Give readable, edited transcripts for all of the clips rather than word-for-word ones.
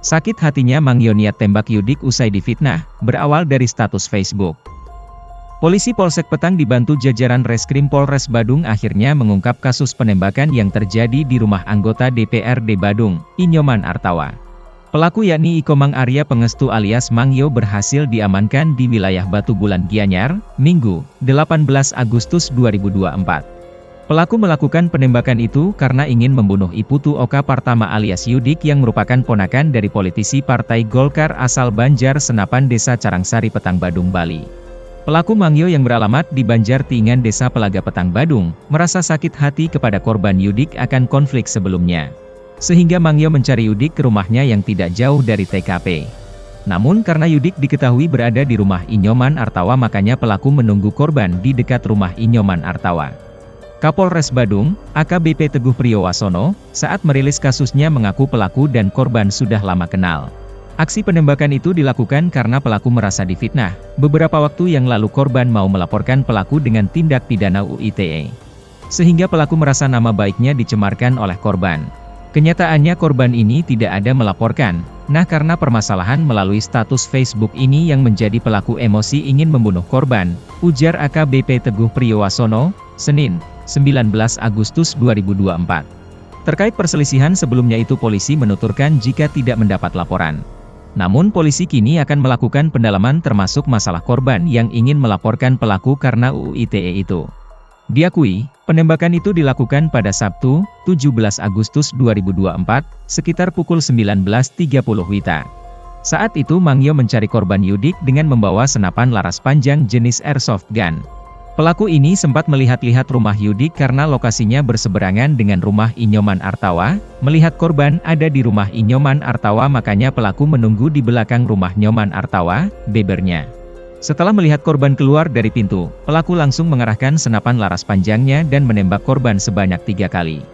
Sakit hatinya Mangyo niat tembak Yudik usai difitnah, berawal dari status Facebook. Polisi Polsek Petang dibantu jajaran Reskrim Polres Badung akhirnya mengungkap kasus penembakan yang terjadi di rumah anggota DPRD Badung, Inyoman Artawa. Pelaku yakni Ikomang Arya Pengestu alias Mangyo berhasil diamankan di wilayah Batu Bulan Gianyar, Minggu, 18 Agustus 2024. Pelaku melakukan penembakan itu karena ingin membunuh Iputu Oka Partama alias Yudik yang merupakan ponakan dari politisi Partai Golkar asal Banjar Senapan Desa Carangsari Petang Badung, Bali. Pelaku Mangyo yang beralamat di Banjar Tingan Desa Pelaga Petang Badung, merasa sakit hati kepada korban Yudik akan konflik sebelumnya. Sehingga Mangyo mencari Yudik ke rumahnya yang tidak jauh dari TKP. Namun karena Yudik diketahui berada di rumah Inyoman Artawa makanya pelaku menunggu korban di dekat rumah Inyoman Artawa. Kapolres Badung, AKBP Teguh Priyowasono, saat merilis kasusnya mengaku pelaku dan korban sudah lama kenal. Aksi penembakan itu dilakukan karena pelaku merasa difitnah. Beberapa waktu yang lalu korban mau melaporkan pelaku dengan tindak pidana UITE. Sehingga pelaku merasa nama baiknya dicemarkan oleh korban. Kenyataannya korban ini tidak ada melaporkan. Nah karena permasalahan melalui status Facebook ini yang menjadi pelaku emosi ingin membunuh korban, ujar AKBP Teguh Priyowasono, Senin, 19 Agustus 2024. Terkait perselisihan sebelumnya itu polisi menuturkan jika tidak mendapat laporan. Namun polisi kini akan melakukan pendalaman termasuk masalah korban yang ingin melaporkan pelaku karena UITE itu. Diakui, penembakan itu dilakukan pada Sabtu, 17 Agustus 2024, sekitar pukul 19.30 WITA. Saat itu Mangyo mencari korban Yudik dengan membawa senapan laras panjang jenis airsoft gun. Pelaku ini sempat melihat-lihat rumah Yudik karena lokasinya berseberangan dengan rumah Inyoman Artawa. Melihat korban ada di rumah Inyoman Artawa makanya pelaku menunggu di belakang rumah Nyoman Artawa, bebernya. Setelah melihat korban keluar dari pintu, pelaku langsung mengarahkan senapan laras panjangnya dan menembak korban sebanyak 3 kali.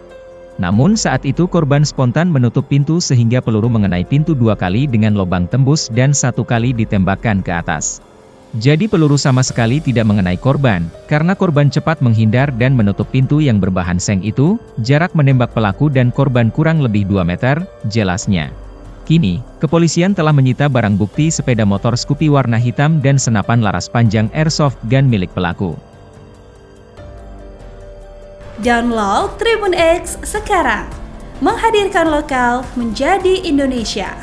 Namun saat itu korban spontan menutup pintu sehingga peluru mengenai pintu 2 kali dengan lubang tembus dan 1 kali ditembakkan ke atas. Jadi peluru sama sekali tidak mengenai korban, karena korban cepat menghindar dan menutup pintu yang berbahan seng itu, jarak menembak pelaku dan korban kurang lebih 2 meter, jelasnya. Kini, kepolisian telah menyita barang bukti sepeda motor Scoopy warna hitam dan senapan laras panjang airsoft gun milik pelaku. Download Tribun X sekarang, menghadirkan lokal menjadi Indonesia.